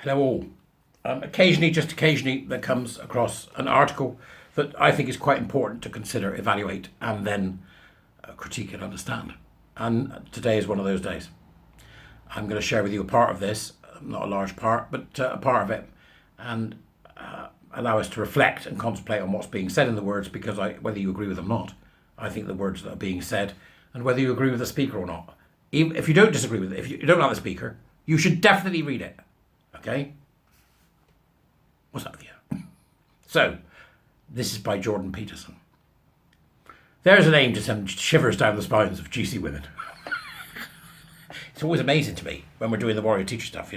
Hello all. Occasionally, there comes across an article that I think is quite important to consider, evaluate, and then critique and understand. And today is one of those days. I'm going to share with you a part of this, not a large part, but a part of it, and allow us to reflect and contemplate on what's being said in the words, because whether you agree with them or not, I think the words that are being said, and whether you agree with the speaker or not. Even if you don't disagree with it, if you don't like the speaker, you should definitely read it. Okay? What's up with you? So, this is by Jordan Peterson. There's an aim to send shivers down the spines of GC women. It's always amazing to me when we're doing the warrior teacher stuff,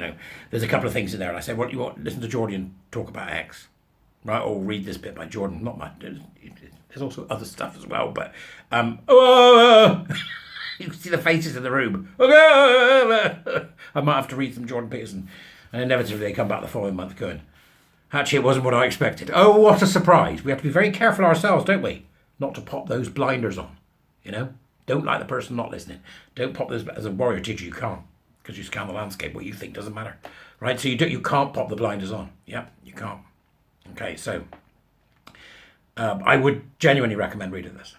there's a couple of things in there, and I say, well, you want listen to Jordan talk about X, right? Or read this bit by Jordan. Not much. There's also other stuff as well, but you can see the faces in the room. I might have to read some Jordan Peterson, and inevitably they come back the following month going, actually, it wasn't what I expected. Oh, what a surprise. We have to be very careful ourselves, don't we? Not to pop those blinders on, Don't like the person not listening. Don't pop those. As a warrior teacher, you can't, because you scan the landscape. What you think doesn't matter, right? So you can't pop the blinders on. Yeah, you can't. Okay, so I would genuinely recommend reading this.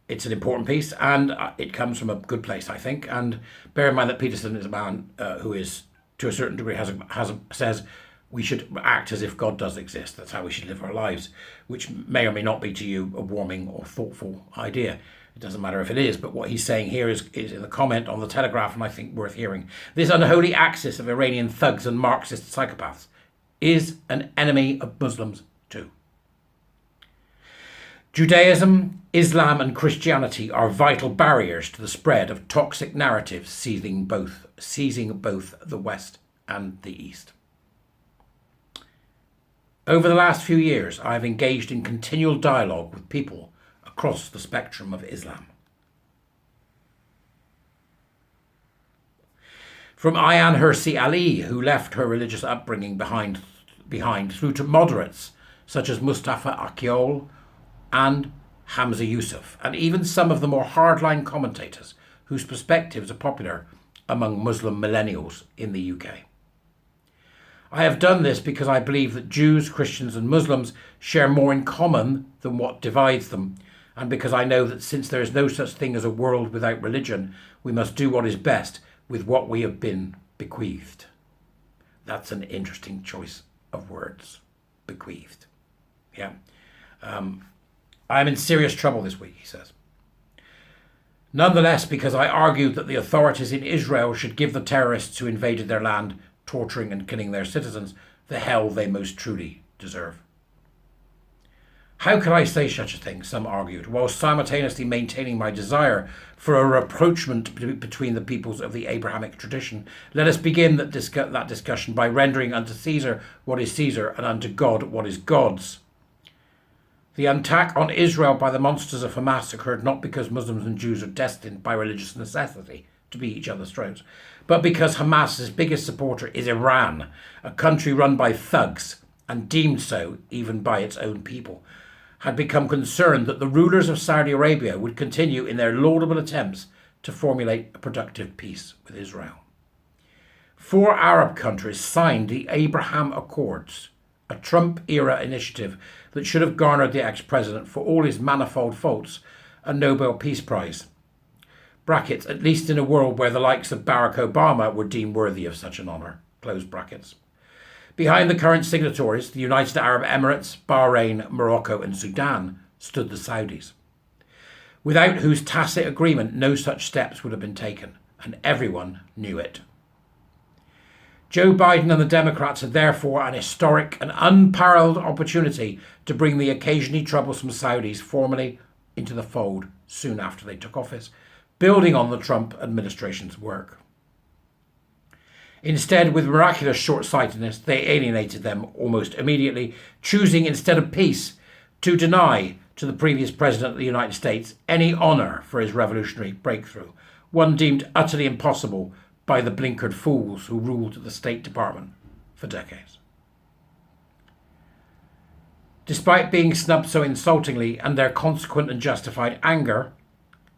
It's an important piece, and it comes from a good place, I think. And bear in mind that Peterson is a man who is, to a certain degree, says we should act as if God does exist. That's how we should live our lives, which may or may not be to you a warming or thoughtful idea. It doesn't matter if it is, but what he's saying here is in the comment on the Telegraph, and I think worth hearing. This unholy axis of Iranian thugs and Marxist psychopaths is an enemy of Muslims too. Judaism, Islam and Christianity are vital barriers to the spread of toxic narratives seizing both the West and the East. Over the last few years, I have engaged in continual dialogue with people across the spectrum of Islam. From Ayaan Hirsi Ali, who left her religious upbringing behind, through to moderates such as Mustafa Akyol and Hamza Yusuf, and even some of the more hardline commentators whose perspectives are popular among Muslim millennials in the UK. I have done this because I believe that Jews, Christians and Muslims share more in common than what divides them, and because I know that since there is no such thing as a world without religion, we must do what is best with what we have been bequeathed. That's an interesting choice of words. Bequeathed. Yeah. I am in serious trouble this week, he says. Nonetheless, because I argued that the authorities in Israel should give the terrorists who invaded their land, torturing and killing their citizens, the hell they most truly deserve. How could I say such a thing, some argued, while simultaneously maintaining my desire for a rapprochement between the peoples of the Abrahamic tradition? Let us begin that discussion by rendering unto Caesar what is Caesar, and unto God what is God's. The attack on Israel by the monsters of Hamas occurred not because Muslims and Jews are destined by religious necessity to be each other's throats, but because Hamas's biggest supporter is Iran, a country run by thugs and deemed so even by its own people, had become concerned that the rulers of Saudi Arabia would continue in their laudable attempts to formulate a productive peace with Israel. 4 Arab countries signed the Abraham Accords, a Trump-era initiative that should have garnered the ex-president, for all his manifold faults, a Nobel Peace Prize. Brackets, at least in a world where the likes of Barack Obama were deemed worthy of such an honour. Close brackets. Behind the current signatories, the United Arab Emirates, Bahrain, Morocco and Sudan, stood the Saudis, without whose tacit agreement no such steps would have been taken, and everyone knew it. Joe Biden and the Democrats had therefore an historic and unparalleled opportunity to bring the occasionally troublesome Saudis formally into the fold soon after they took office, building on the Trump administration's work. Instead, with miraculous short-sightedness, they alienated them almost immediately, choosing instead of peace to deny to the previous president of the United States any honour for his revolutionary breakthrough, one deemed utterly impossible by the blinkered fools who ruled the State Department for decades. Despite being snubbed so insultingly and their consequent and justified anger,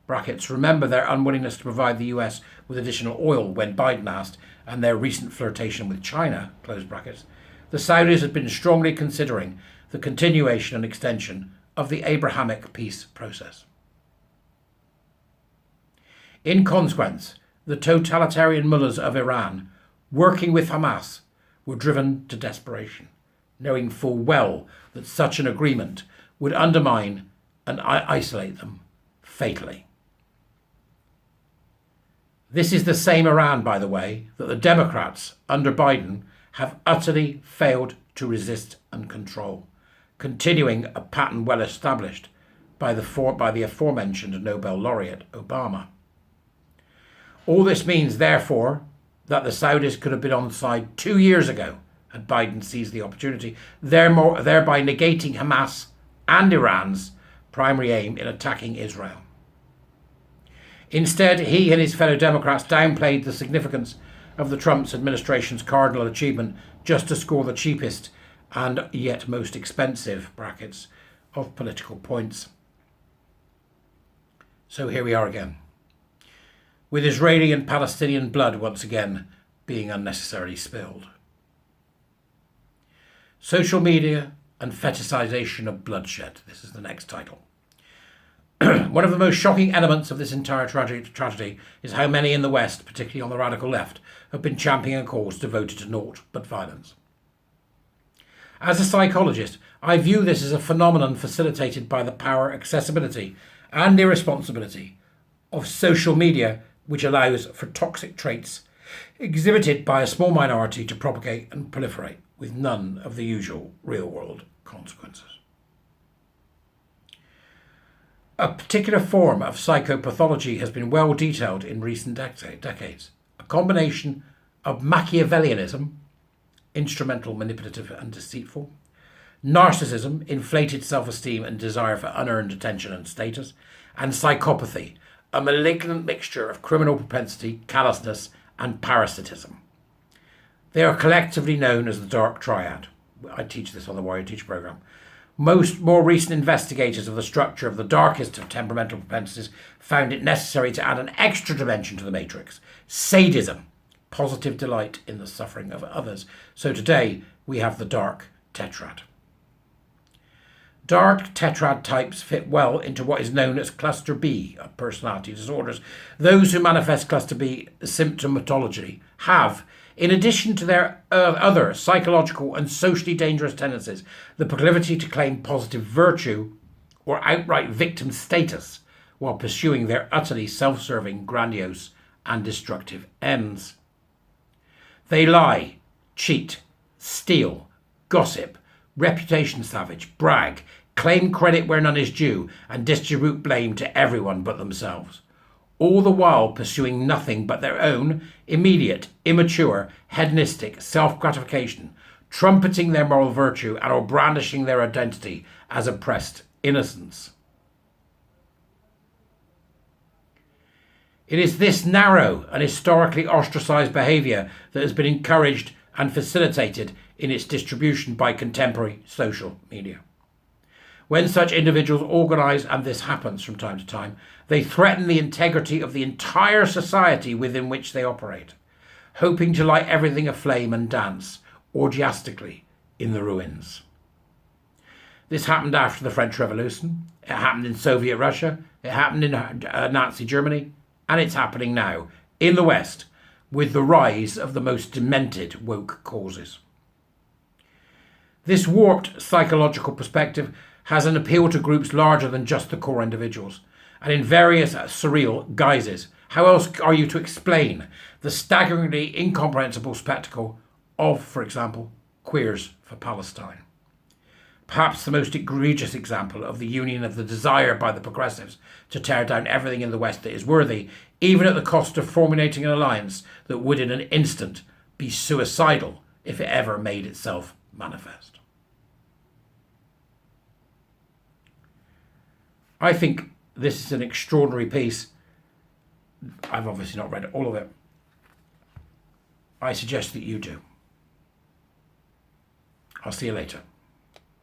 brackets, remember their unwillingness to provide the US with additional oil when Biden asked, and their recent flirtation with China, close brackets, the Saudis had been strongly considering the continuation and extension of the Abrahamic peace process. In consequence, the totalitarian mullahs of Iran, working with Hamas, were driven to desperation, knowing full well that such an agreement would undermine and isolate them fatally. This is the same Iran, by the way, that the Democrats under Biden have utterly failed to resist and control, continuing a pattern well established by the aforementioned Nobel laureate Obama. All this means, therefore, that the Saudis could have been on side 2 years ago had Biden seized the opportunity, thereby negating Hamas and Iran's primary aim in attacking Israel. Instead, he and his fellow Democrats downplayed the significance of the Trump administration's cardinal achievement just to score the cheapest and yet most expensive brackets of political points. So here we are again, with Israeli and Palestinian blood once again being unnecessarily spilled. Social media and fetishization of bloodshed. This is the next title. One of the most shocking elements of this entire tragedy is how many in the West, particularly on the radical left, have been championing a cause devoted to naught but violence. As a psychologist, I view this as a phenomenon facilitated by the power, accessibility, and irresponsibility of social media, which allows for toxic traits exhibited by a small minority to propagate and proliferate with none of the usual real-world consequences. A particular form of psychopathology has been well detailed in recent decades, a combination of Machiavellianism, instrumental, manipulative and deceitful, narcissism, inflated self-esteem and desire for unearned attention and status, and psychopathy, a malignant mixture of criminal propensity, callousness and parasitism. They are collectively known as the Dark Triad. I teach this on the Warrior Teacher program. More recent investigators of the structure of the darkest of temperamental propensities found it necessary to add an extra dimension to the matrix: sadism, positive delight in the suffering of others. So today we have the Dark Tetrad. Dark Tetrad types fit well into what is known as Cluster B of personality disorders. Those who manifest Cluster B symptomatology have, in addition to their other psychological and socially dangerous tendencies, the proclivity to claim positive virtue or outright victim status while pursuing their utterly self-serving, grandiose and destructive ends. They lie, cheat, steal, gossip, reputation savage, brag, claim credit where none is due, and distribute blame to everyone but themselves, all the while pursuing nothing but their own immediate, immature, hedonistic self-gratification, trumpeting their moral virtue and or brandishing their identity as oppressed innocence. It is this narrow and historically ostracized behavior that has been encouraged and facilitated in its distribution by contemporary social media. When such individuals organize, and this happens from time to time, they threaten the integrity of the entire society within which they operate, hoping to light everything aflame and dance orgiastically in the ruins. This happened after the French Revolution, it happened in Soviet Russia, it happened in Nazi Germany, and it's happening now in the West with the rise of the most demented woke causes. This warped psychological perspective has an appeal to groups larger than just the core individuals, and in various surreal guises. How else are you to explain the staggeringly incomprehensible spectacle of, for example, Queers for Palestine? Perhaps the most egregious example of the union of the desire by the progressives to tear down everything in the West that is worthy, even at the cost of formulating an alliance that would in an instant be suicidal if it ever made itself manifest. I think this is an extraordinary piece. I've obviously not read all of it. I suggest that you do. I'll see you later.